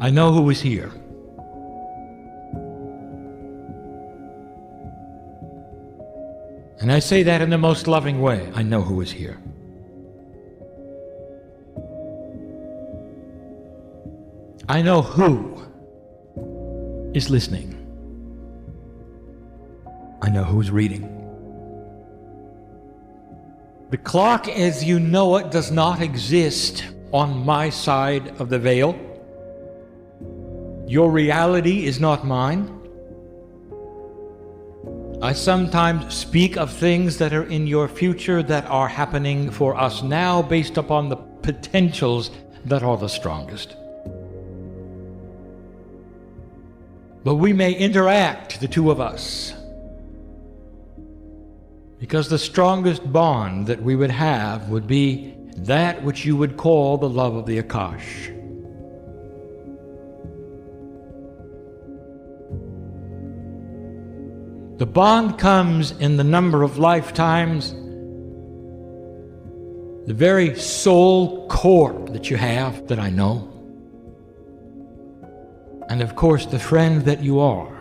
I know who is here. And I say that in the most loving way. I know who is here. I know who is listening. I know who's reading. The clock as you know it does not exist on my side of the veil. Your reality is not mine. I sometimes speak of things that are in your future that are happening for us now based upon the potentials that are the strongest. But we may interact, the two of us, because the strongest bond that we would have would be that which you would call the love of the akash. The bond comes in the number of lifetimes, the very soul core that you have, that I know, and of course the friend that you are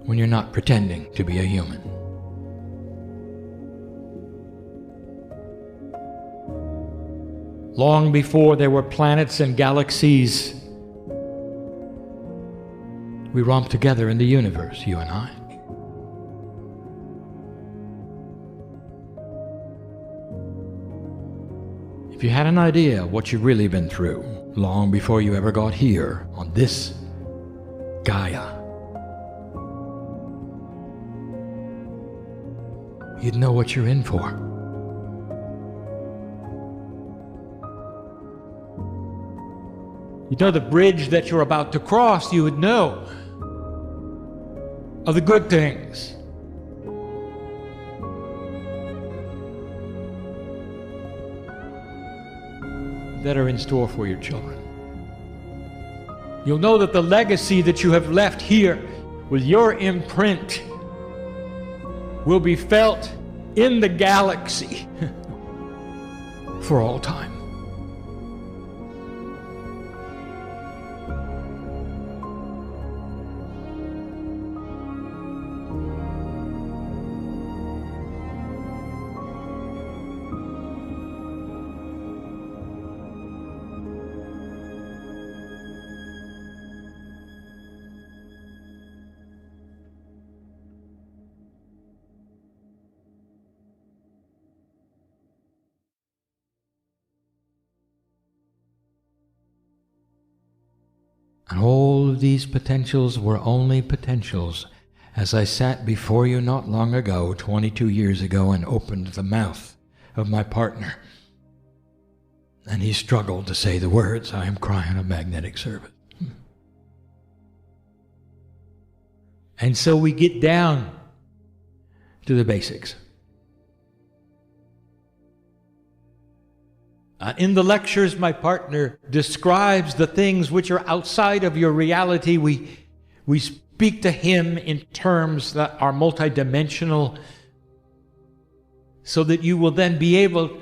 when you're not pretending to be a human. Long before there were planets and galaxies, we romped together in the universe, you and I. If you had an idea what you've really been through, long before you ever got here on this Gaia, you'd know what you're in for. You'd know the bridge that you're about to cross. You would know of the good things. That are in store for your children. You'll know that the legacy that you have left here with your imprint will be felt in the galaxy for all time. And all of these potentials were only potentials as I sat before you not long ago, 22 years ago, and opened the mouth of my partner. And he struggled to say the words, I am Kryon of magnetic service. And so we get down to the basics. In the lectures, my partner describes the things which are outside of your reality. We speak to him in terms that are multidimensional, so that you will then be able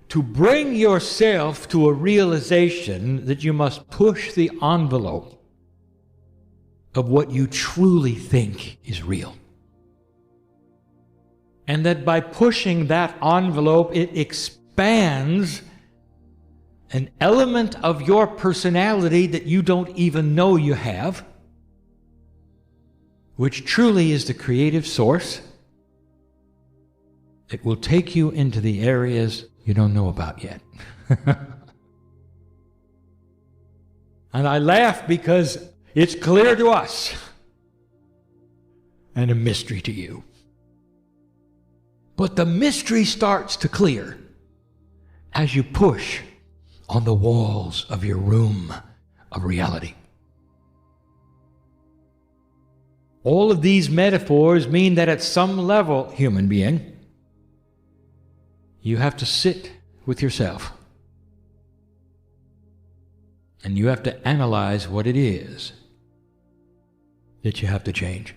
to bring yourself to a realization that you must push the envelope of what you truly think is real. And that by pushing that envelope, it expands an element of your personality that you don't even know you have, which truly is the creative source. It will take you into the areas you don't know about yet. And I laugh because it's clear to us and a mystery to you. But the mystery starts to clear as you push on the walls of your room of reality. All of these metaphors mean that at some level, human being, you have to sit with yourself. And you have to analyze what it is that you have to change.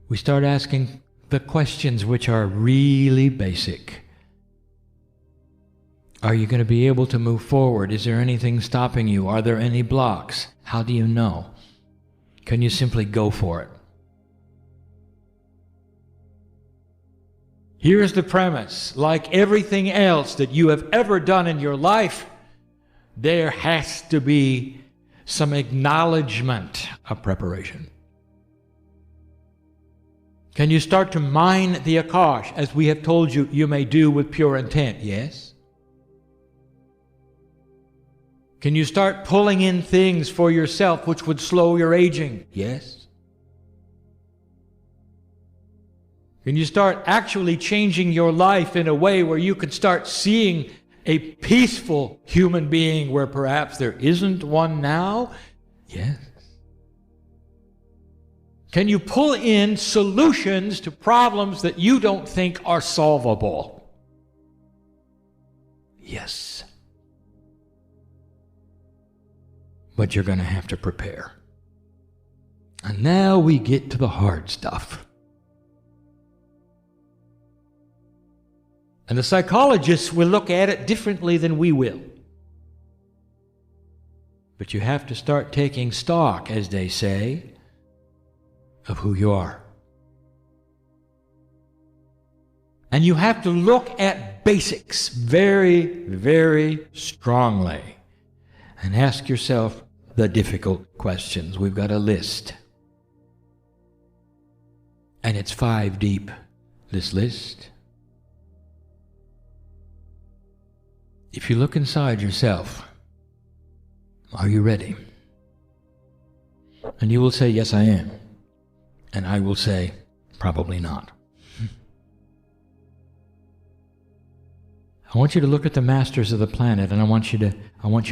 We start asking the questions which are really basic. Are you going to be able to move forward? Is there anything stopping you? Are there any blocks? How do you know? Can you simply go for it? Here's the premise. Like everything else that you have ever done in your life, there has to be some acknowledgement of preparation. Can you start to mine the akash, as we have told you, you may do with pure intent? Yes. Can you start pulling in things for yourself which would slow your aging? Yes. Can you start actually changing your life in a way where you can start seeing a peaceful human being where perhaps there isn't one now? Yes. Can you pull in solutions to problems that you don't think are solvable? Yes. But you're going to have to prepare. And now we get to the hard stuff. And the psychologists will look at it differently than we will. But you have to start taking stock, as they say, of who you are. And you have to look at basics very, very strongly and ask yourself the difficult questions. We've got a list. And it's 5 deep, this list. If you look inside yourself, are you ready? And you will say, yes, I am. And I will say, probably not. I want you to look at the masters of the planet, and I want you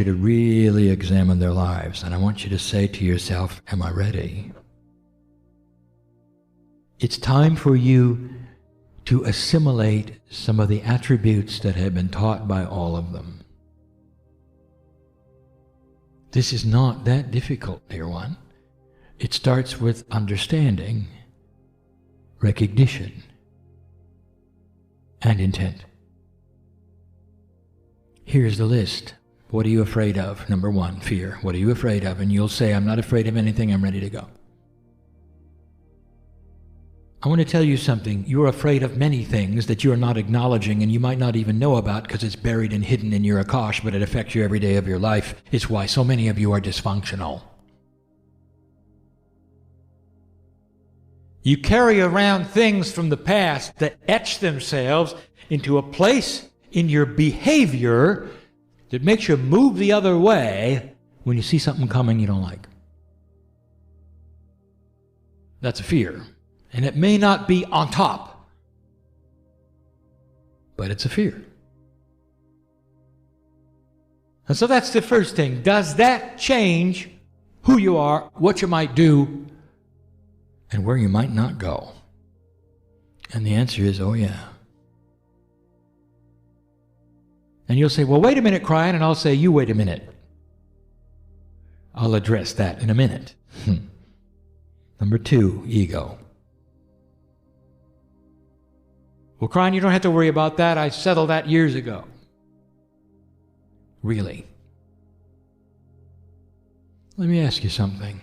to really examine their lives. And I want you to say to yourself, am I ready? It's time for you to assimilate some of the attributes that have been taught by all of them. This is not that difficult, dear one. It starts with understanding, recognition, and intent. Here's the list. What are you afraid of? Number 1, fear. What are you afraid of? And you'll say, I'm not afraid of anything, I'm ready to go. I want to tell you something. You're afraid of many things that you're not acknowledging and you might not even know about because it's buried and hidden in your akash, but it affects you every day of your life. It's why so many of you are dysfunctional. You carry around things from the past that etch themselves into a place in your behavior that makes you move the other way when you see something coming you don't like. That's a fear. And it may not be on top, but it's a fear. And so that's the first thing. Does that change who you are, what you might do, and where you might not go? And the answer is, oh yeah. And you'll say, well, wait a minute, Kryon, and I'll say, you wait a minute. I'll address that in a minute. Number 2, ego. Well, Kryon, you don't have to worry about that. I settled that years ago. Really? Let me ask you something.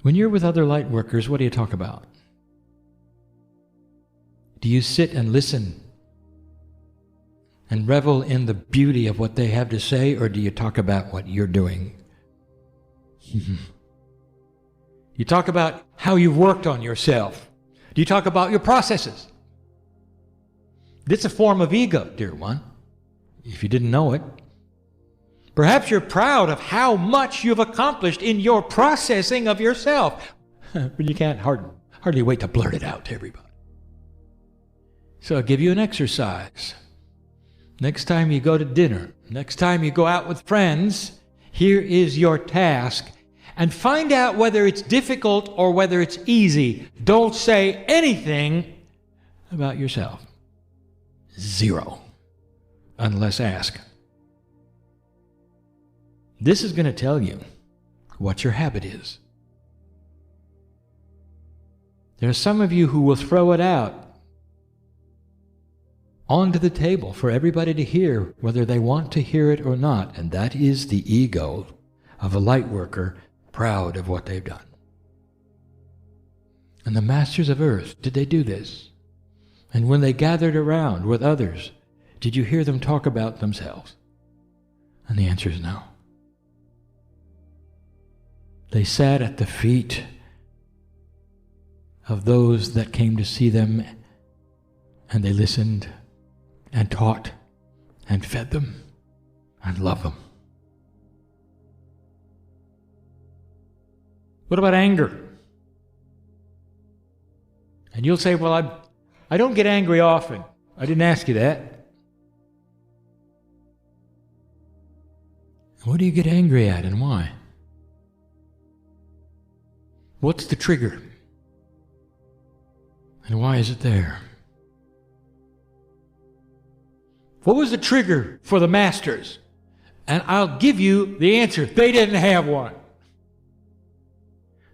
When you're with other light workers, what do you talk about? Do you sit and listen and revel in the beauty of what they have to say, or do you talk about what you're doing? You talk about how you've worked on yourself. Do you talk about your processes? This is a form of ego, dear one, if you didn't know it. Perhaps you're proud of how much you've accomplished in your processing of yourself, but you can't hardly wait to blurt it out to everybody. So I'll give you an exercise. Next time you go to dinner, next time you go out with friends, here is your task. And find out whether it's difficult or whether it's easy. Don't say anything about yourself. 0. Unless asked. This is going to tell you what your habit is. There are some of you who will throw it out onto the table for everybody to hear, whether they want to hear it or not. And that is the ego of a light worker, proud of what they've done. And the masters of earth, did they do this? And when they gathered around with others, did you hear them talk about themselves? And the answer is no. They sat at the feet of those that came to see them, and they listened and taught and fed them and loved them. What about anger? And you'll say, well, I don't get angry often. I didn't ask you that. What do you get angry at and why? What's the trigger? And why is it there? What was the trigger for the masters? And I'll give you the answer. They didn't have one.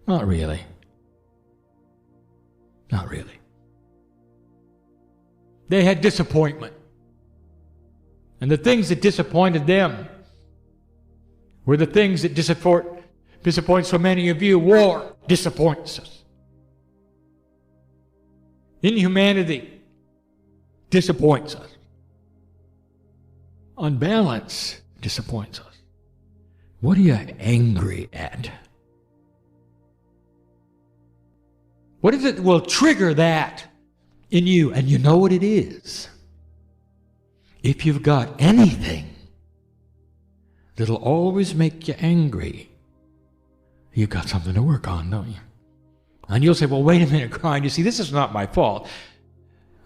Not really. Not really. They had disappointment. And the things that disappointed them were the things that disappoint so many of you. War disappoints us. Inhumanity disappoints us. Unbalance disappoints us. What are you angry at? What is it that will trigger that in you? And you know what it is. If you've got anything that'll always make you angry, you've got something to work on, don't you? And you'll say, well, wait a minute, Kryon. You see, this is not my fault.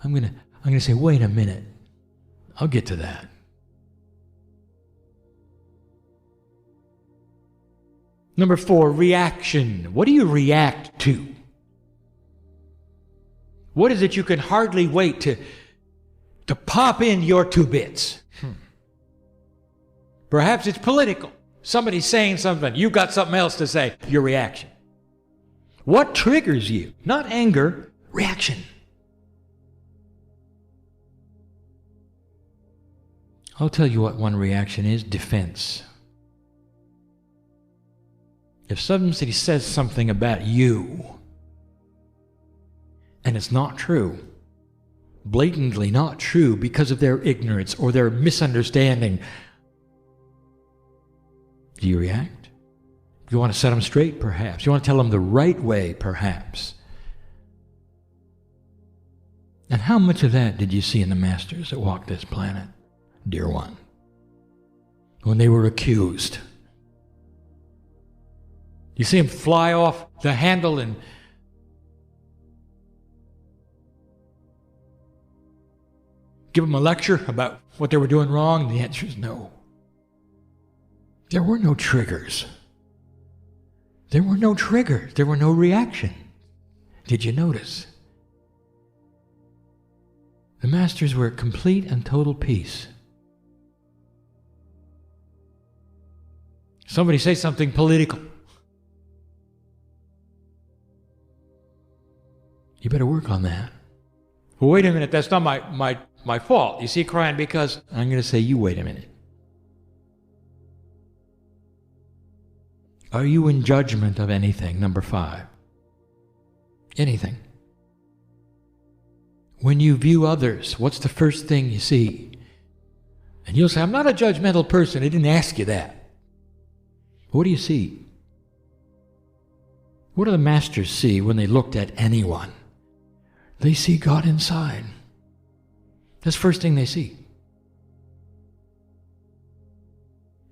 I'm gonna say, wait a minute. I'll get to that. Number 4, reaction. What do you react to? What is it you can hardly wait to pop in your 2 bits? Perhaps it's political. Somebody's saying something. You've got something else to say. Your reaction. What triggers you? Not anger, reaction. I'll tell you what one reaction is: defense. If somebody says something about you, and it's not true, blatantly not true because of their ignorance or their misunderstanding, do you react? You want to set them straight, perhaps. You want to tell them the right way, perhaps. And how much of that did you see in the masters that walked this planet, dear one? When they were accused. You see them fly off the handle and give them a lecture about what they were doing wrong? And the answer is no. There were no triggers. There were no triggers. There were no reaction. Did you notice? The masters were at complete and total peace. Somebody say something political. You better work on that. Well, wait a minute, that's not my fault. You see, Kryon, because I'm going to say, you wait a minute. Are you in judgment of anything? Number 5. Anything. When you view others, what's the first thing you see? And you'll say, I'm not a judgmental person. I didn't ask you that. What do you see? What do the masters see when they looked at anyone? They see God inside. That's the first thing they see.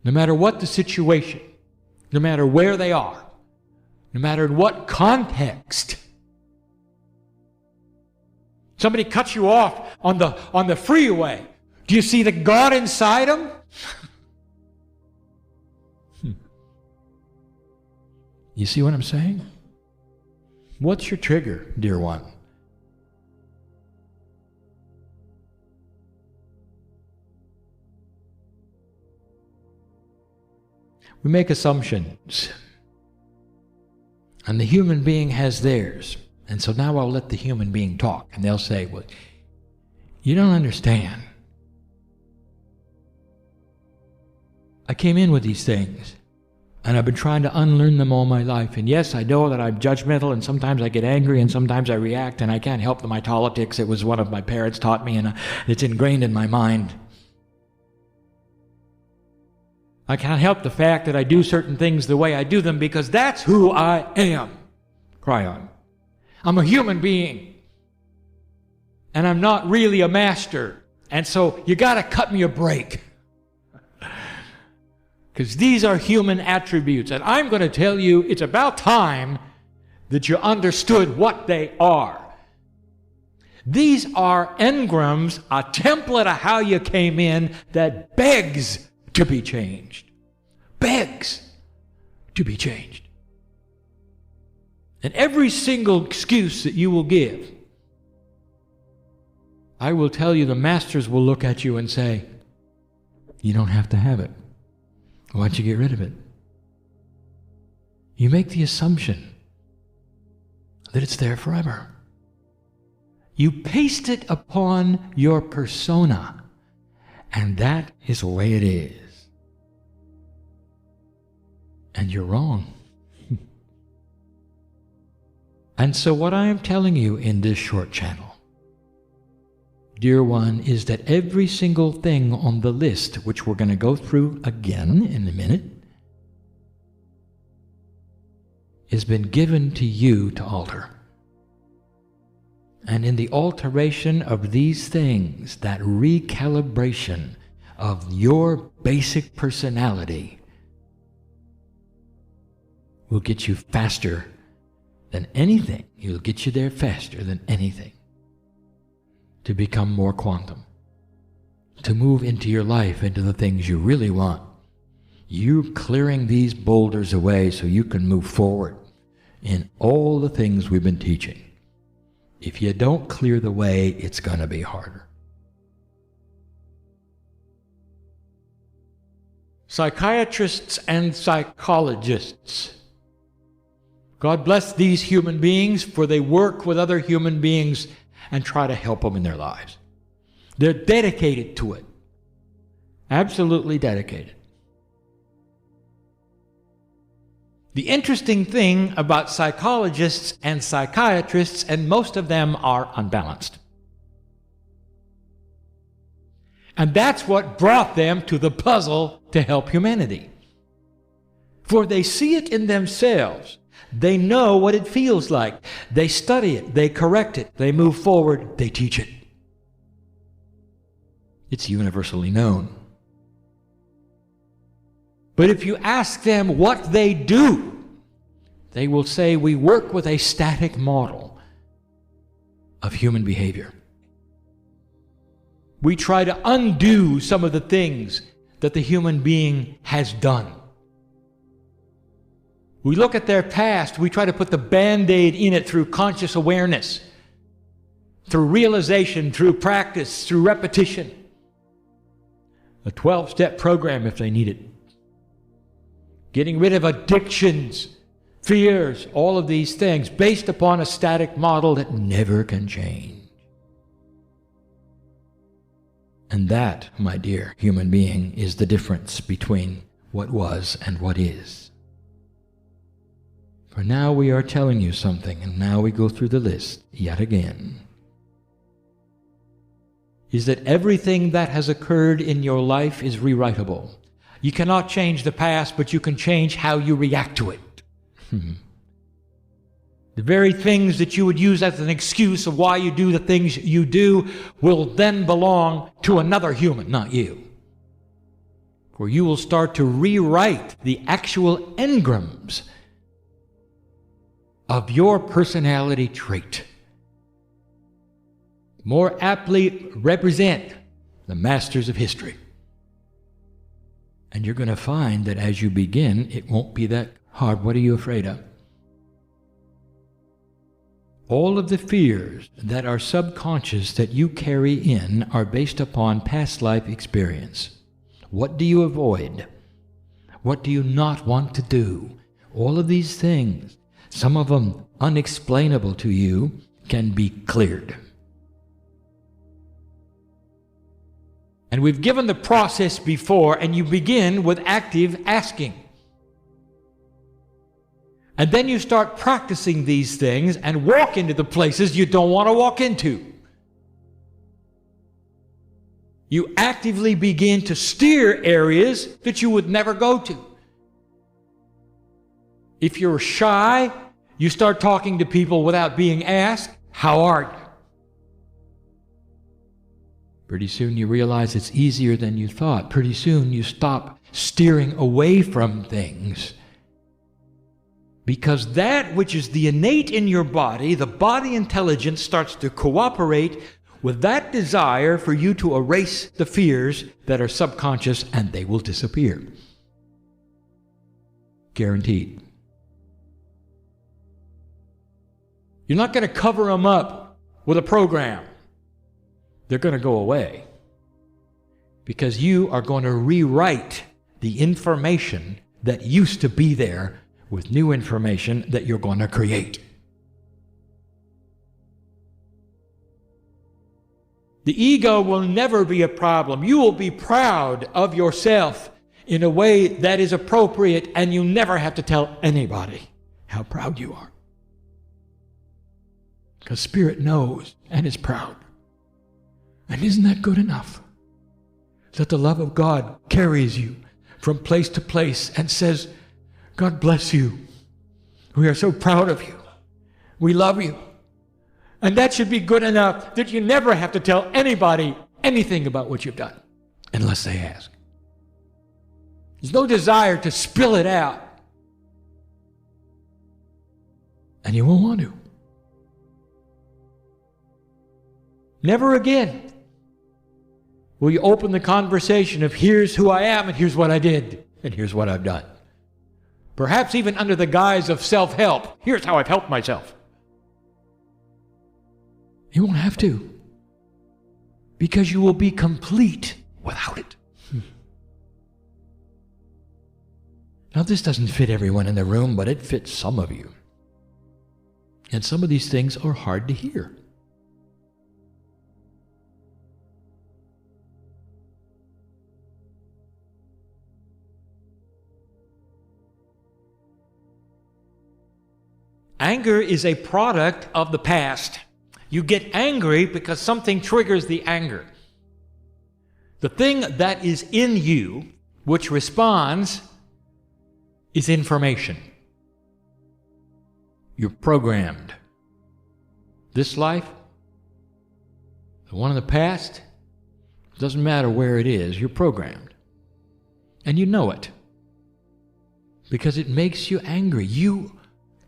No matter what the situation, no matter where they are, no matter in what context. Somebody cuts you off on the freeway. Do you see the God inside them? You see what I'm saying? What's your trigger, dear one? We make assumptions, and the human being has theirs. And so now I'll let the human being talk, and they'll say, well, You don't understand. I came in with these things, and I've been trying to unlearn them all my life. And yes, I know that I'm judgmental, and sometimes I get angry, and sometimes I react, and I can't help the mytolitics. It was one of my parents taught me, and it's ingrained in my mind. I can't help the fact that I do certain things the way I do them because that's who I am, Kryon. I'm a human being, and I'm not really a master. And so you got to cut me a break. Because these are human attributes, and I'm going to tell you it's about time that you understood what they are. These are engrams, a template of how you came in that begs to be changed. Begs to be changed. And every single excuse that you will give, I will tell you the masters will look at you and say, you don't have to have it. Why don't you get rid of it? You make the assumption that it's there forever. You paste it upon your persona, and that is the way it is. And you're wrong. And so what I am telling you in this short channel, dear one, is that every single thing on the list, which we're going to go through again in a minute, has been given to you to alter. And in the alteration of these things, that recalibration of your basic personality will get you faster than anything. It'll get you there faster than anything. To become more quantum. To move into your life, into the things you really want. You clearing these boulders away so you can move forward in all the things we've been teaching. If you don't clear the way, it's going to be harder. Psychiatrists and psychologists. God bless these human beings, for they work with other human beings and try to help them in their lives. They're dedicated to it. Absolutely dedicated. The interesting thing about psychologists and psychiatrists, and most of them are unbalanced. And that's what brought them to the puzzle to help humanity. For they see it in themselves. They know what it feels like. They study it. They correct it. They move forward. They teach it. It's universally known. But if you ask them what they do, they will say, we work with a static model of human behavior. We try to undo some of the things that the human being has done. We look at their past, we try to put the Band-Aid in it through conscious awareness, through realization, through practice, through repetition. A 12-step program if they need it. Getting rid of addictions, fears, all of these things based upon a static model that never can change. And that, my dear human being, is the difference between what was and what is. For now we are telling you something, and now we go through the list yet again. Is that everything that has occurred in your life is rewritable. You cannot change the past, but you can change how you react to it. The very things that you would use as an excuse of why you do the things you do will then belong to another human, not you. For you will start to rewrite the actual engrams of your personality trait. More aptly represent the masters of history. And you're going to find that as you begin, it won't be that hard. What are you afraid of? All of the fears that are subconscious that you carry in are based upon past life experience. What do you avoid? What do you not want to do? All of these things, some of them unexplainable to you, can be cleared. And we've given the process before, and you begin with active asking. And then you start practicing these things and walk into the places you don't want to walk into. You actively begin to steer areas that you would never go to. If you're shy, you start talking to people without being asked, "How are you?" Pretty soon you realize it's easier than you thought. Pretty soon you stop steering away from things. Because that which is the innate in your body, the body intelligence, starts to cooperate with that desire for you to erase the fears that are subconscious, and they will disappear. Guaranteed. You're not going to cover them up with a program. They're going to go away. Because you are going to rewrite the information that used to be there with new information that you're going to create. The ego will never be a problem. You will be proud of yourself in a way that is appropriate, and you never have to tell anybody how proud you are. Because Spirit knows and is proud. And isn't that good enough? That the love of God carries you from place to place and says, "God bless you. We are so proud of you. We love you." And that should be good enough that you never have to tell anybody anything about what you've done, unless they ask. There's no desire to spill it out. And you won't want to. Never again will you open the conversation of here's who I am and here's what I did and here's what I've done. Perhaps even under the guise of self-help. Here's how I've helped myself. You won't have to, because you will be complete without it. Now, this doesn't fit everyone in the room, but it fits some of you. And some of these things are hard to hear. Anger is a product of the past. You get angry because something triggers the anger. The thing that is in you, which responds, is information. You're programmed. This life, the one in the past, it doesn't matter where it is, you're programmed. And you know it. Because it makes you angry. You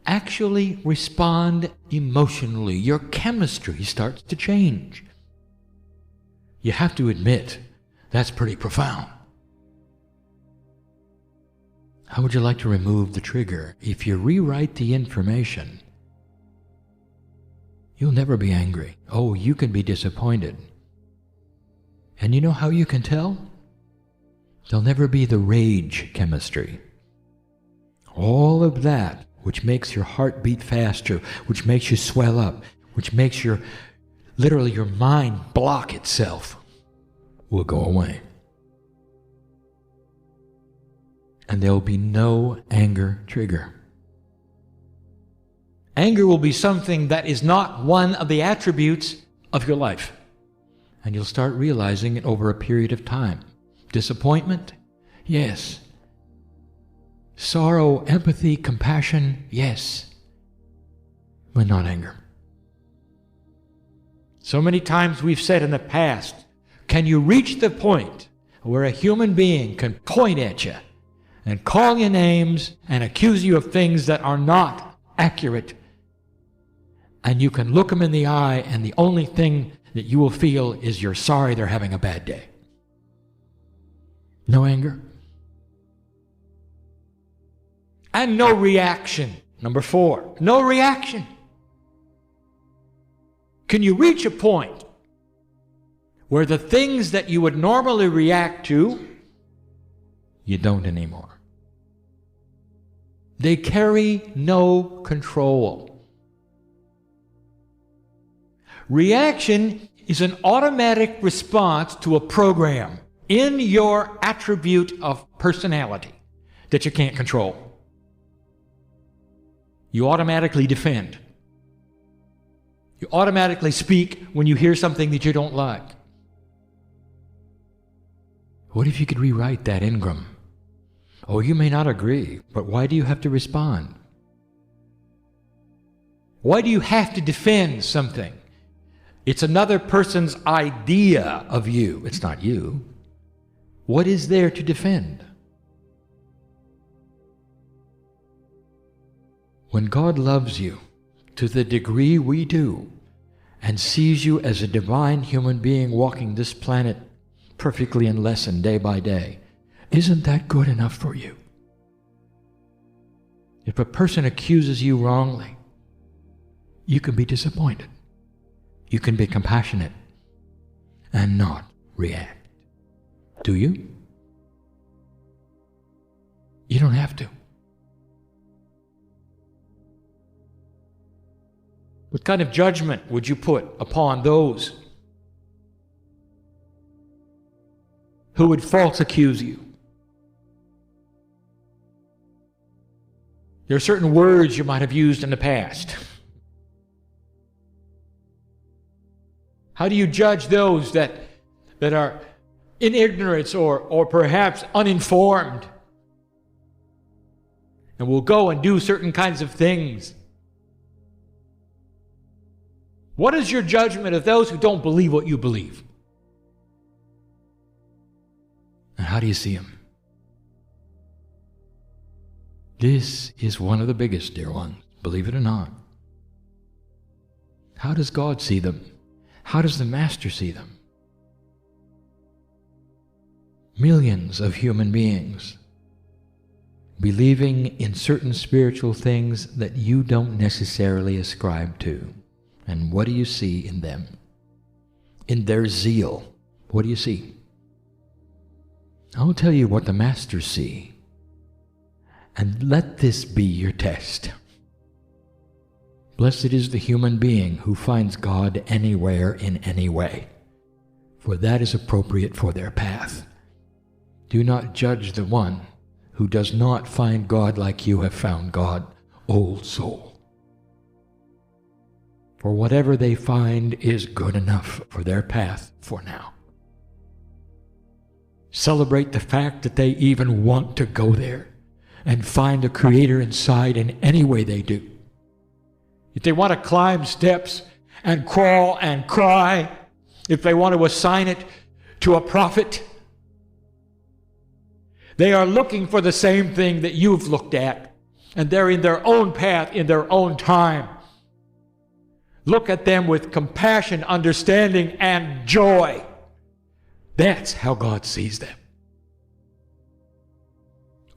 actually respond emotionally. Your chemistry starts to change. You have to admit, that's pretty profound. How would you like to remove the trigger? If you rewrite the information, you'll never be angry. Oh, you can be disappointed. And you know how you can tell? There'll never be the rage chemistry. All of that which makes your heart beat faster, which makes you swell up, which makes literally your mind block itself, will go away. And there will be no anger trigger. Anger will be something that is not one of the attributes of your life. And you'll start realizing it over a period of time. Disappointment? Yes. Sorrow, empathy, compassion? Yes. But not anger. So many times we've said in the past, can you reach the point where a human being can point at you and call you names and accuse you of things that are not accurate, and you can look them in the eye and the only thing that you will feel is you're sorry they're having a bad day? No anger? And no reaction. Number 4, no reaction. Can you reach a point where the things that you would normally react to, you don't anymore? They carry no control. Reaction is an automatic response to a program in your attribute of personality that you can't control. You automatically defend. You automatically speak when you hear something that you don't like. What if you could rewrite that engram? Oh, you may not agree, but why do you have to respond? Why do you have to defend something? It's another person's idea of you. It's not you. What is there to defend? When God loves you to the degree we do and sees you as a divine human being walking this planet perfectly in lesson day by day, isn't that good enough for you? If a person accuses you wrongly, you can be disappointed. You can be compassionate and not react. Do you? You don't have to. What kind of judgment would you put upon those who would false accuse you? There are certain words you might have used in the past. How do you judge those that are in ignorance or perhaps uninformed and will go and do certain kinds of things? What is your judgment of those who don't believe what you believe? And how do you see them? This is one of the biggest, dear ones, believe it or not. How does God see them? How does the Master see them? Millions of human beings believing in certain spiritual things that you don't necessarily ascribe to. And what do you see in them? In their zeal, what do you see? I'll tell you what the Masters see. And let this be your test. Blessed is the human being who finds God anywhere in any way, for that is appropriate for their path. Do not judge the one who does not find God like you have found God, old soul. For whatever they find is good enough for their path for now. Celebrate the fact that they even want to go there and find a Creator inside in any way they do. If they want to climb steps and crawl and cry, if they want to assign it to a prophet, they are looking for the same thing that you've looked at, and they're in their own path, in their own time. Look at them with compassion, understanding, and joy. That's how God sees them.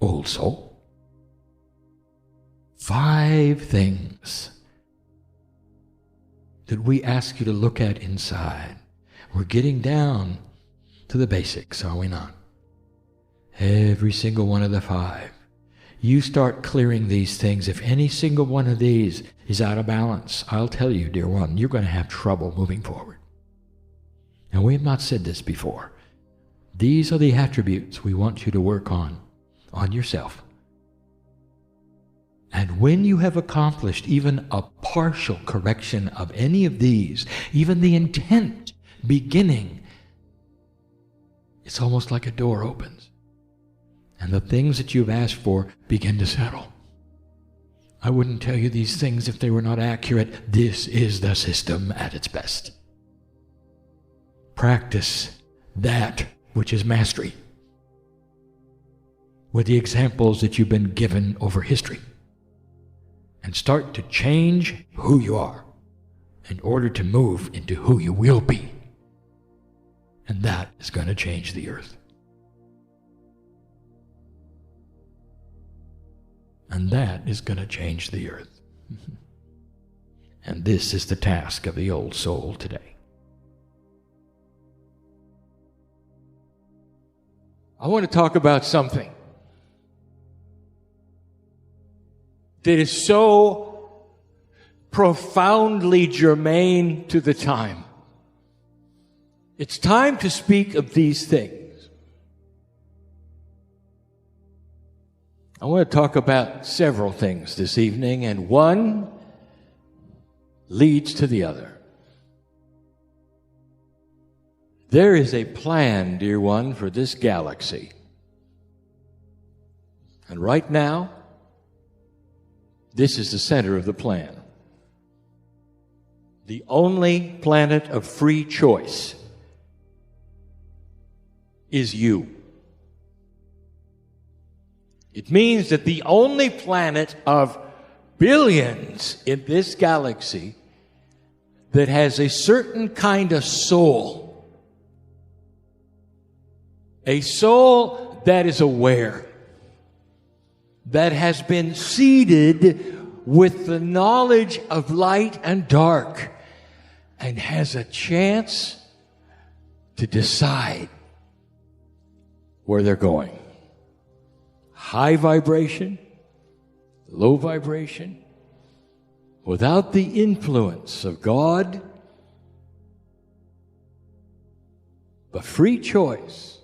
Old soul. 5 things that we ask you to look at inside. We're getting down to the basics, are we not? Every single one of the 5. You start clearing these things. If any single one of these is out of balance, I'll tell you, dear one, you're going to have trouble moving forward. And we have not said this before. These are the attributes we want you to work on yourself. And when you have accomplished even a partial correction of any of these, even the intent beginning, it's almost like a door opens. And the things that you've asked for begin to settle. I wouldn't tell you these things if they were not accurate. This is the system at its best. Practice that which is mastery with the examples that you've been given over history. And start to change who you are in order to move into who you will be. And that is going to change the earth. And that is going to change the earth. And this is the task of the old soul today. I want to talk about something that is so profoundly germane to the time. It's time to speak of these things. I want to talk about several things this evening, and one leads to the other. There is a plan, dear one, for this galaxy. And right now, this is the center of the plan. The only planet of free choice is you. It means that the only planet of billions in this galaxy that has a certain kind of soul, a soul that is aware, that has been seeded with the knowledge of light and dark, and has a chance to decide where they're going. High vibration, low vibration, without the influence of God, but free choice.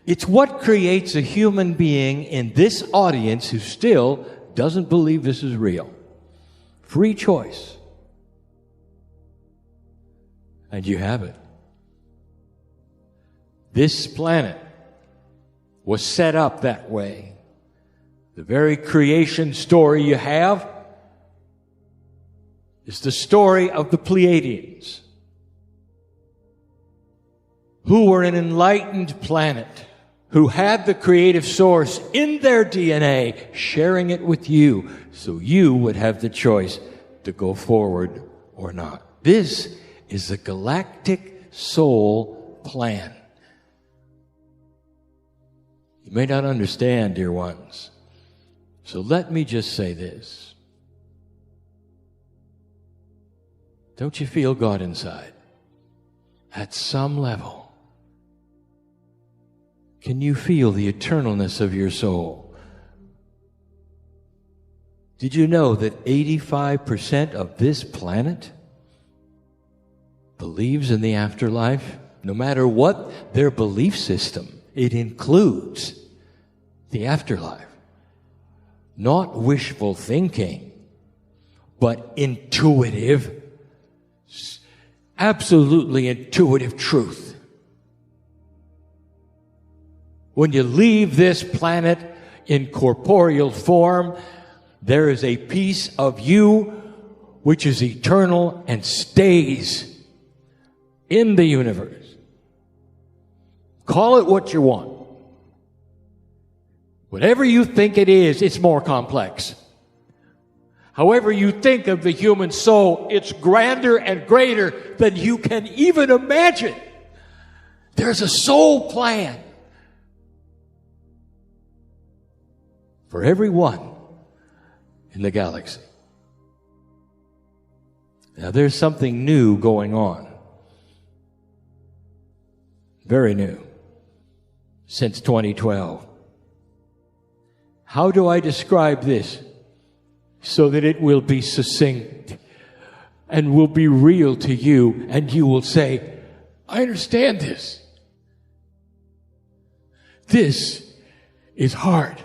It's what creates a human being in this audience who still doesn't believe this is real. Free choice. And you have it. This planet was set up that way. The very creation story you have is the story of the Pleiadians, who were an enlightened planet, who had the creative source in their DNA, sharing it with you, so you would have the choice to go forward or not. This is a galactic soul plan. You may not understand, dear ones, so let me just say this. Don't you feel God inside? At some level, can you feel the eternalness of your soul? Did you know that 85% of this planet believes in the afterlife? No matter what their belief system, it includes the afterlife. Not wishful thinking, but intuitive, absolutely intuitive truth. When you leave this planet in corporeal form, there is a piece of you which is eternal and stays in the universe. Call it what you want. Whatever you think it is, it's more complex. However you think of the human soul, it's grander and greater than you can even imagine. There's a soul plan for everyone in the galaxy. Now there's something new going on. Very new. Since 2012. How do I describe this so that it will be succinct and will be real to you, and you will say, I understand this. This is hard.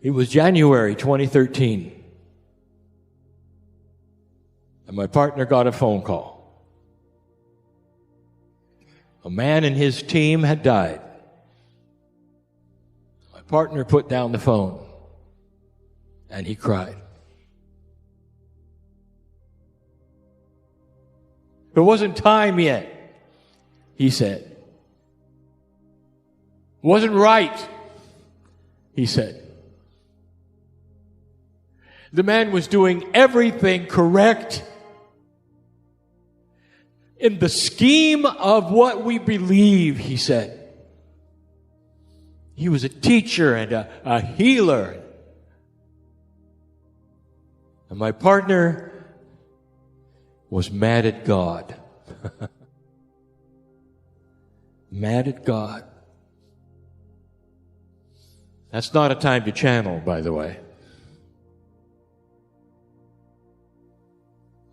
It was January 2013, and my partner got a phone call. A man and his team had died. My partner put down the phone, and he cried. It wasn't time yet, he said. It wasn't right, he said. The man was doing everything correct in the scheme of what we believe, he said. He was a teacher and a healer. And my partner was mad at God. Mad at God. That's not a time to channel, by the way.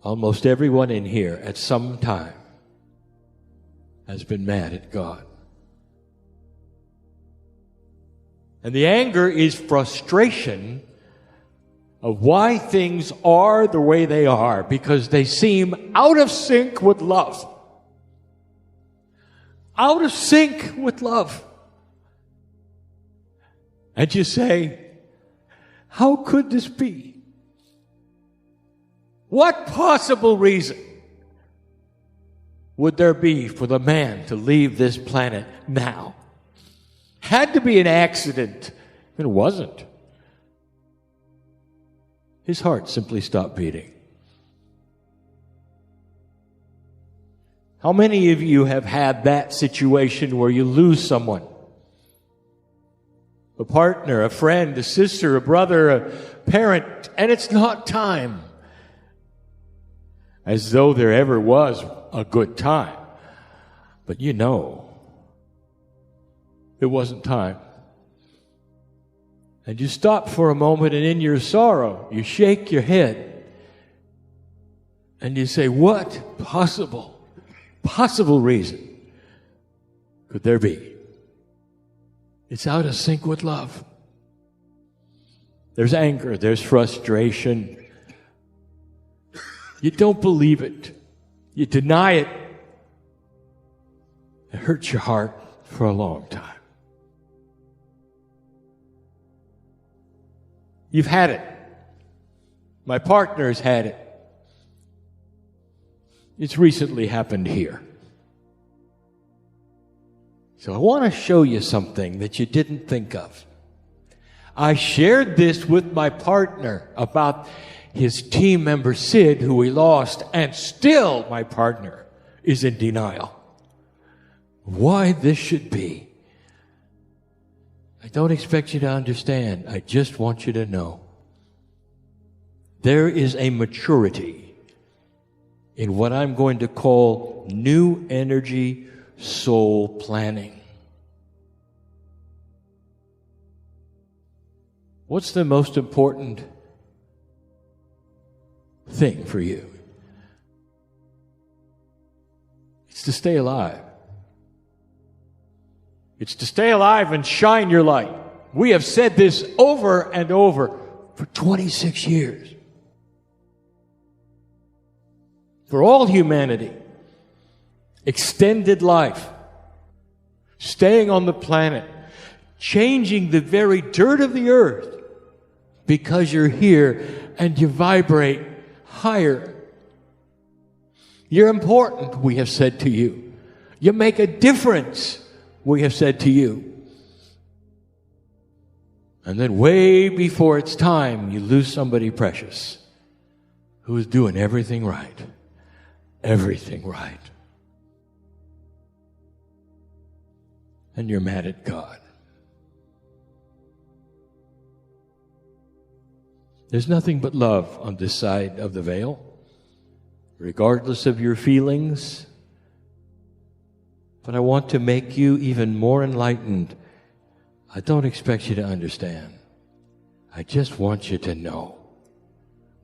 Almost everyone in here at some time has been mad at God. And the anger is frustration of why things are the way they are, because they seem out of sync with love. Out of sync with love. And you say, how could this be? What possible reason would there be for the man to leave this planet now? Had to be an accident. It wasn't. His heart simply stopped beating. How many of you have had that situation where you lose someone? A partner, a friend, a sister, a brother, a parent, and it's not time. As though there ever was a good time. But you know, it wasn't time. And you stop for a moment, and in your sorrow, you shake your head. And you say, what possible reason could there be? It's out of sync with love. There's anger, there's frustration. You don't believe it. You deny it. It hurts your heart for a long time. You've had it. My partner's had it. It's recently happened here. So I want to show you something that you didn't think of. I shared this with my partner about his team member Sid, who we lost, and still my partner is in denial. Why this should be. I don't expect you to understand. I just want you to know. There is a maturity in what I'm going to call new energy soul planning. What's the most important thing for you? It's to stay alive. It's to stay alive and shine your light. We have said this over and over for 26 years. For all humanity, extended life, staying on the planet, changing the very dirt of the earth because you're here and you vibrate higher. You're important, we have said to you. You make a difference, we have said to you. And then way before it's time, you lose somebody precious who is doing everything right. Everything right. And you're mad at God. There's nothing but love on this side of the veil, regardless of your feelings. But I want to make you even more enlightened. I don't expect you to understand. I just want you to know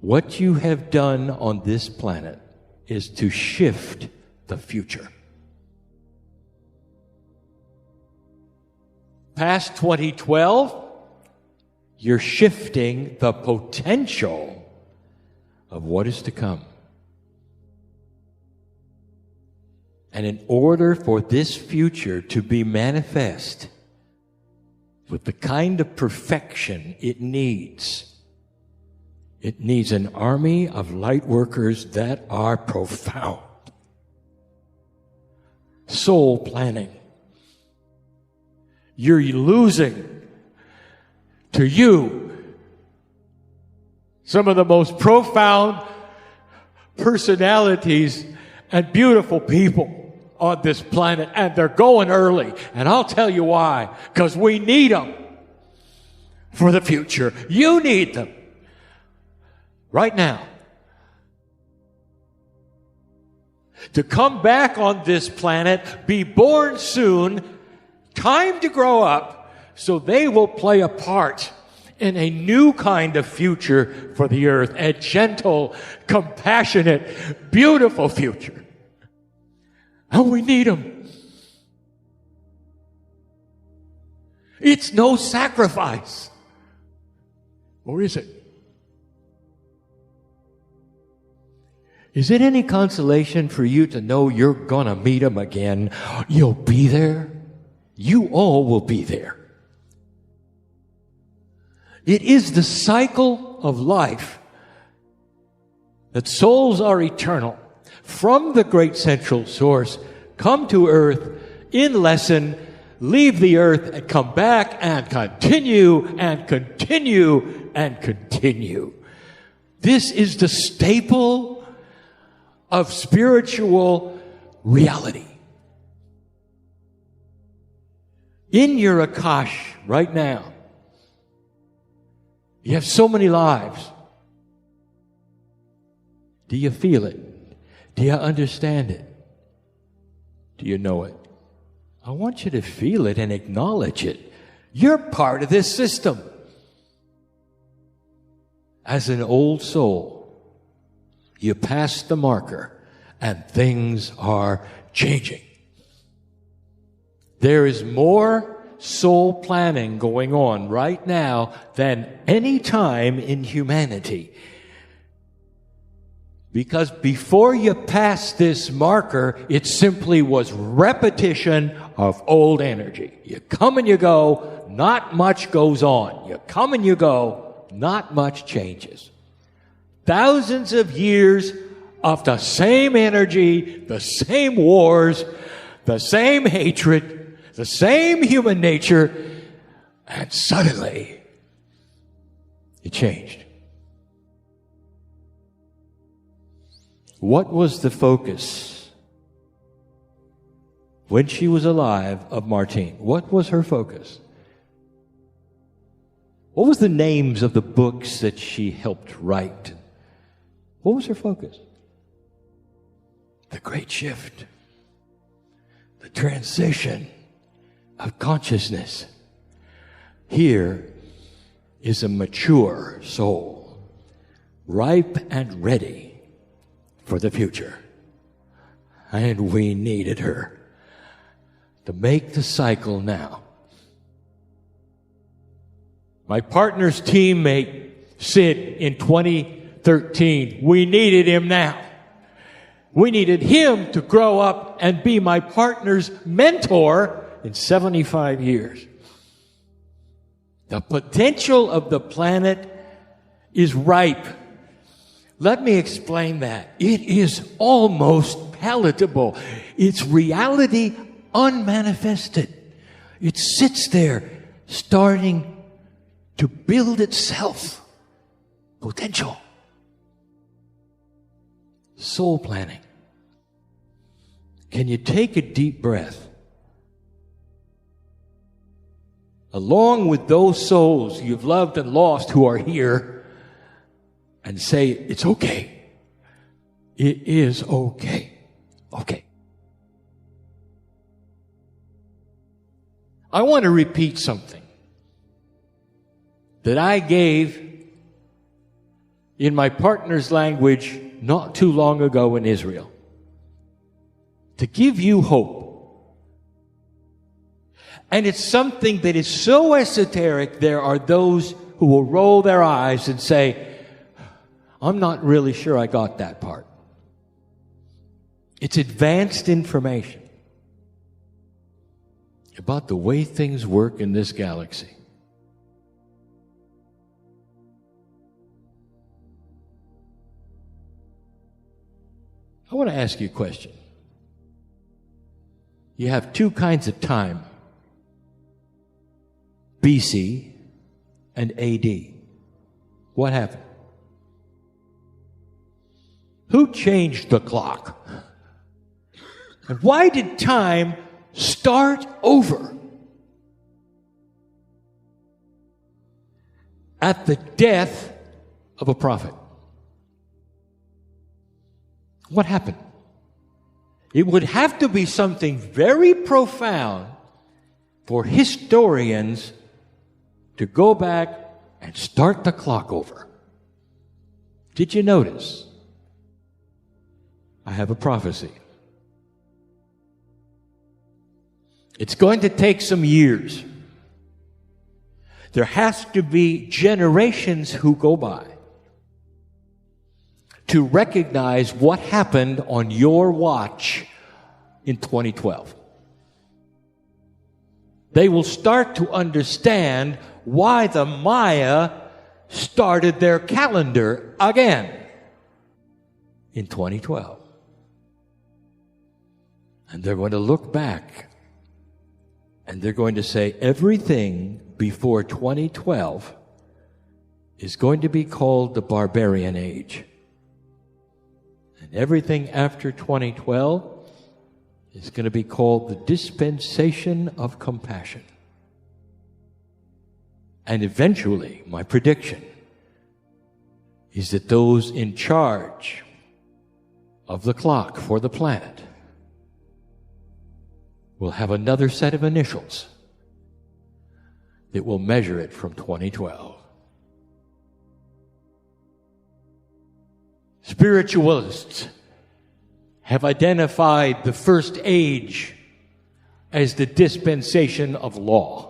what you have done on this planet is to shift the future. Past 2012, you're shifting the potential of what is to come. And in order for this future to be manifest with the kind of perfection it needs an army of light workers that are profound. Soul planning. You're losing to you some of the most profound personalities and beautiful people on this planet, and they're going early. And I'll tell you why. Because we need them for the future. You need them right now to come back on this planet, be born soon, time to grow up, so they will play a part and a new kind of future for the earth, a gentle, compassionate, beautiful future. And we need them. It's no sacrifice. Or is it? Is it any consolation for you to know you're gonna meet him again? You'll be there. You all will be there. It is the cycle of life that souls are eternal. From the great central source, come to earth in lesson, leave the earth and come back and continue and continue and continue. This is the staple of spiritual reality. In your akash right now, you have so many lives. Do you feel it? Do you understand it? Do you know it? I want you to feel it and acknowledge it. You're part of this system. As an old soul, you pass the marker and things are changing. There is more soul planning going on right now than any time in humanity. Because before you pass this marker, it simply was repetition of old energy. You come and you go, not much goes on. You come and you go, not much changes. Thousands of years of the same energy, the same wars, the same hatred, the same human nature, and suddenly it changed. What was the focus when she was alive of Martine? What was her focus? What was the names of the books that she helped write? What was her focus? The great shift, the transition of consciousness. Here is a mature soul, ripe and ready for the future. And we needed her to make the cycle now. My partner's teammate, Sid, in 2013, we needed him now. We needed him to grow up and be my partner's mentor in 75 years. The potential of the planet is ripe. Let me explain that. It is almost palatable. It's reality unmanifested. It sits there starting to build itself. Potential. Soul planning. Can you take a deep breath? Along with those souls you've loved and lost who are here, and say, it's okay. It is okay. Okay. I want to repeat something that I gave in my partner's language not too long ago in Israel, to give you hope. And it's something that is so esoteric, there are those who will roll their eyes and say, I'm not really sure I got that part. It's advanced information about the way things work in this galaxy. I want to ask you a question. You have two kinds of time, BC and AD. What happened? Who changed the clock? And why did time start over at the death of a prophet? What happened? It would have to be something very profound for historians to go back and start the clock over. Did you notice? I have a prophecy. It's going to take some years. There has to be generations who go by to recognize what happened on your watch in 2012. They will start to understand why the Maya started their calendar again in 2012. And they're going to look back and they're going to say everything before 2012 is going to be called the barbarian age. And everything after 2012 is going to be called the dispensation of compassion. And eventually, my prediction is that those in charge of the clock for the planet will have another set of initials that will measure it from 2012. Spiritualists have identified the first age as the dispensation of law.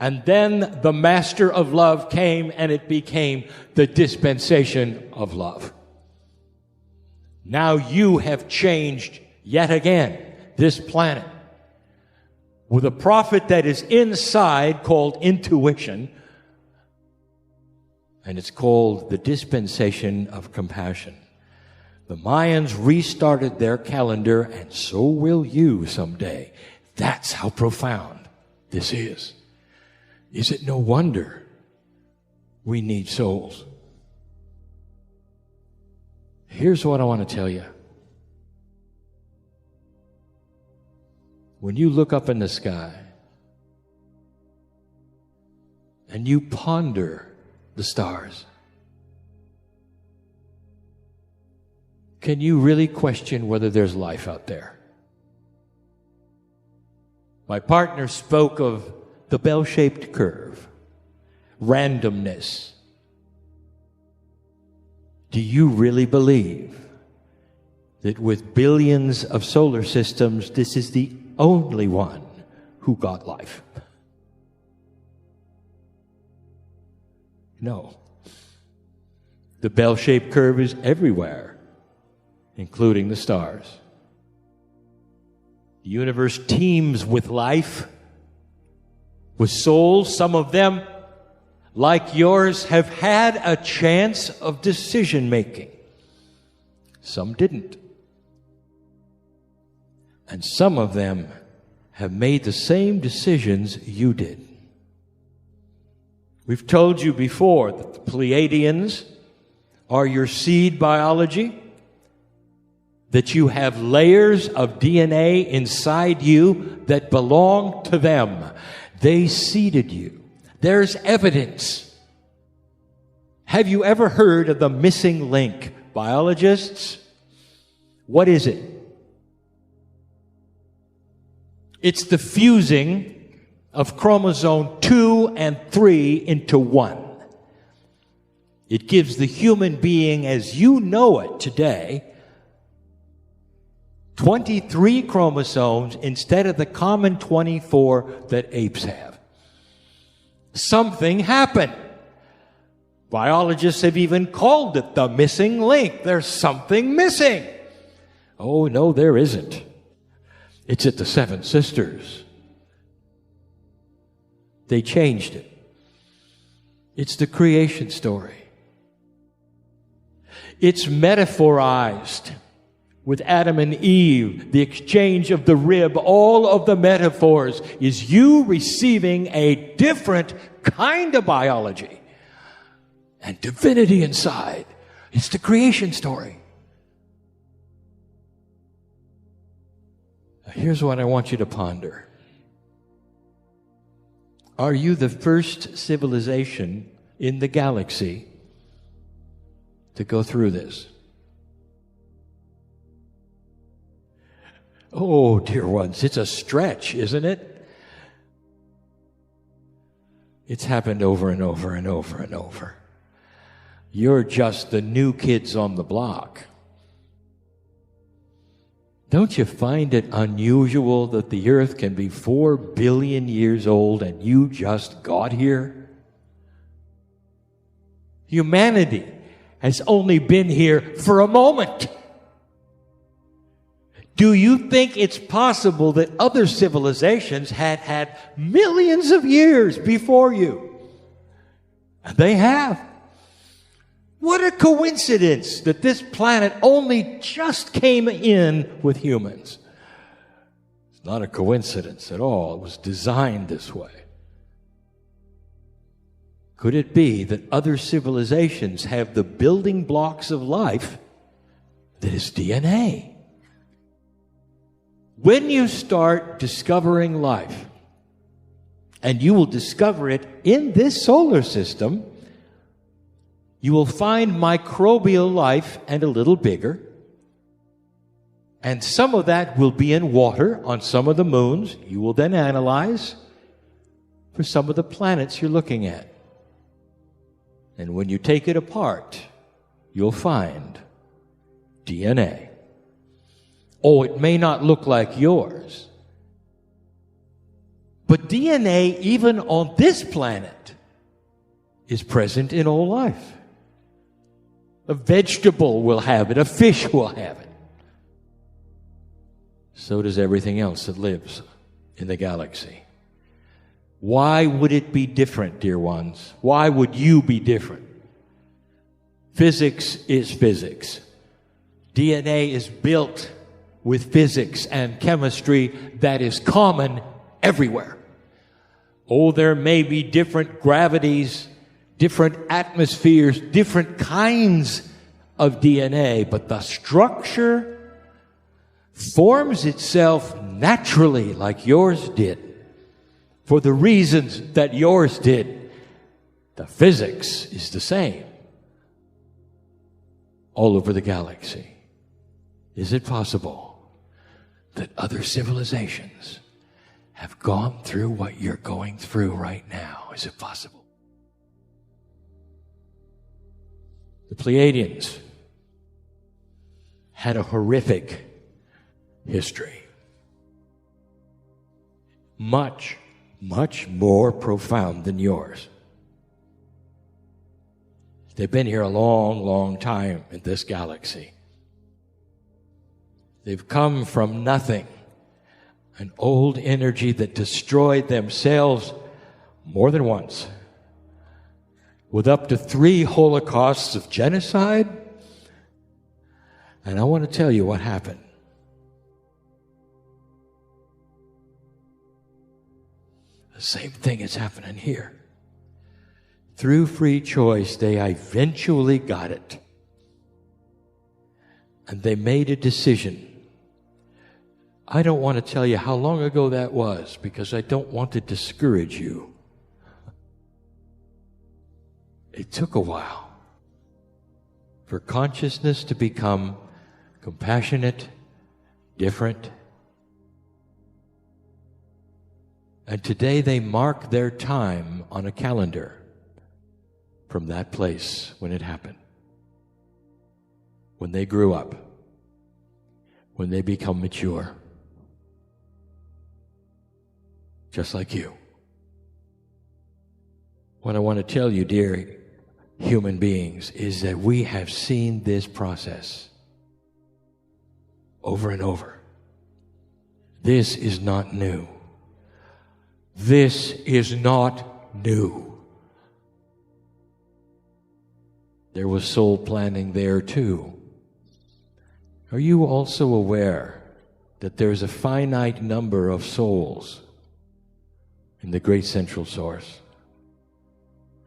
And then the master of love came and it became the dispensation of love. Now you have changed yet again this planet with a prophet that is inside called intuition, and it's called the dispensation of compassion. The Mayans restarted their calendar, and so will you someday. That's how profound this is. Is it no wonder we need souls? Here's what I want to tell you. When you look up in the sky and you ponder the stars, can you really question whether there's life out there? My partner spoke of the bell-shaped curve, randomness. Do you really believe that with billions of solar systems, this is the only one who got life? No. The bell-shaped curve is everywhere, including the stars. The universe teems with life, with souls. Some of them, like yours, have had a chance of decision-making. Some didn't. And some of them have made the same decisions you did. We've told you before that the Pleiadians are your seed biology, that you have layers of DNA inside you that belong to them. They seeded you. There's evidence. Have you ever heard of the missing link? Biologists, what is it? It's the fusing of chromosome 2 and 3 into 1. It gives the human being, as you know it today, 23 chromosomes instead of the common 24 that apes have. Something happened. Biologists have even called it the missing link. There's something missing. Oh, no, there isn't. It's at the Seven Sisters. They changed it. It's the creation story. It's metaphorized with Adam and Eve, the exchange of the rib. All of the metaphors is you receiving a different kind of biology and divinity inside. It's the creation story. Here's what I want you to ponder. Are you the first civilization in the galaxy to go through this? Oh, dear ones, it's a stretch, isn't it? It's happened over and over and over and over. You're just the new kids on the block. Don't you find it unusual that the earth can be 4 billion years old and you just got here? Humanity has only been here for a moment. Do you think it's possible that other civilizations had millions of years before you? And they have. What a coincidence that this planet only just came in with humans. It's not a coincidence at all. It was designed this way. Could it be that other civilizations have the building blocks of life that is DNA? When you start discovering life, and you will discover it in this solar system, you will find microbial life and a little bigger. And some of that will be in water on some of the moons. You will then analyze for some of the planets you're looking at. And when you take it apart, you'll find DNA. Oh, it may not look like yours. But DNA, even on this planet, is present in all life. A vegetable will have it. A fish will have it. So does everything else that lives in the galaxy. Why would it be different, dear ones? Why would you be different? Physics is physics. DNA is built with physics and chemistry that is common everywhere. Oh, there may be different gravities, different atmospheres, different kinds of DNA, but the structure forms itself naturally like yours did, for the reasons that yours did. The physics is the same all over the galaxy. Is it possible that other civilizations have gone through what you're going through right now? Is it possible? The Pleiadians had a horrific history. Much, much more profound than yours. They've been here a long, long time in this galaxy. They've come from nothing, an old energy that destroyed themselves more than once, with up to 3 holocausts of genocide. And I want to tell you what happened. The same thing is happening here. Through free choice, they eventually got it. And they made a decision. I don't want to tell you how long ago that was, because I don't want to discourage you. It took a while for consciousness to become compassionate, different. And today they mark their time on a calendar from that place when it happened. When they grew up, when they become mature. Just like you. What I want to tell you, dear human beings, is that we have seen this process over and over. This is not new. This is not new. There was soul planning there too. Are you also aware that there's a finite number of souls in the great central source?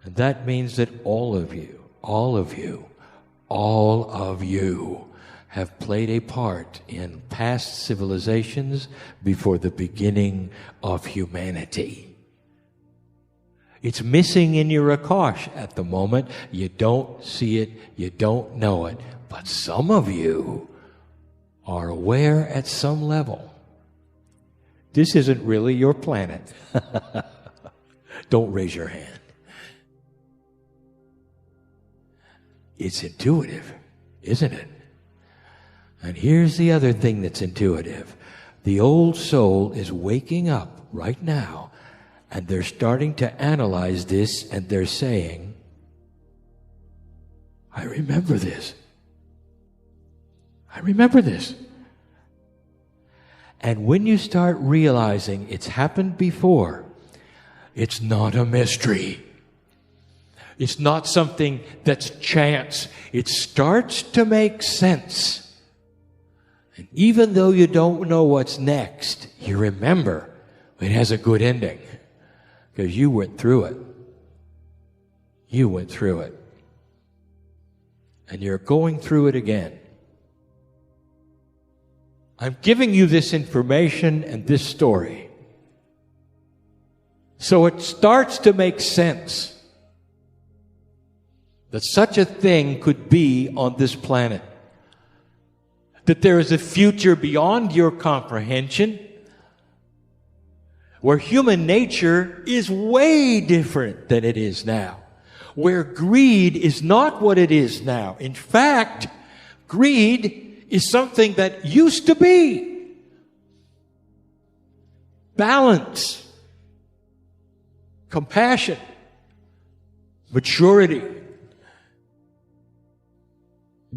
And that means that all of you have played a part in past civilizations before the beginning of humanity. It's missing in your akash at the moment. You don't see it, you don't know it, but some of you are aware at some level. This isn't really your planet. Don't raise your hand. It's intuitive, isn't it? And here's the other thing that's intuitive. The old soul is waking up right now, and they're starting to analyze this, and they're saying, I remember this. I remember this. And when you start realizing it's happened before, it's not a mystery. It's not something that's chance. It starts to make sense. And even though you don't know what's next, you remember it has a good ending because you went through it. You went through it. And you're going through it again. I'm giving you this information and this story so it starts to make sense that such a thing could be on this planet. That there is a future beyond your comprehension where human nature is way different than it is now. Where greed is not what it is now. In fact, greed is something that used to be. Balance, compassion, maturity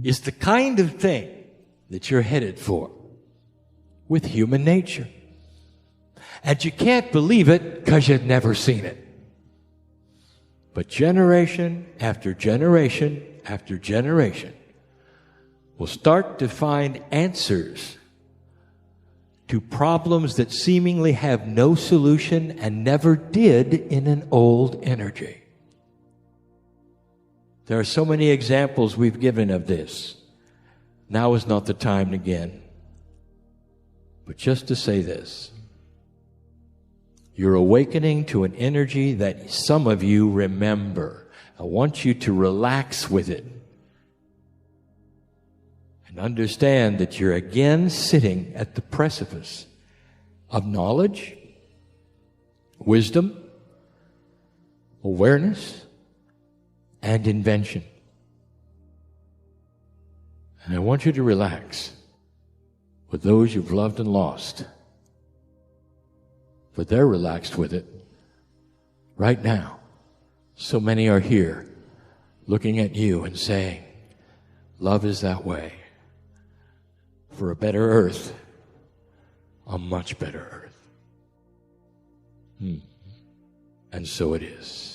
is the kind of thing that you're headed for with human nature. And you can't believe it because you've never seen it. But generation after generation after generation will start to find answers to problems that seemingly have no solution and never did in an old energy. There are so many examples we've given of this. Now is not the time again. But just to say this, you're awakening to an energy that some of you remember. I want you to relax with it and understand that you're again sitting at the precipice of knowledge, wisdom, awareness, and invention. And I want you to relax with those you've loved and lost. But they're relaxed with it right now. So many are here looking at you and saying, love is that way. For a better earth, a much better earth. And so it is.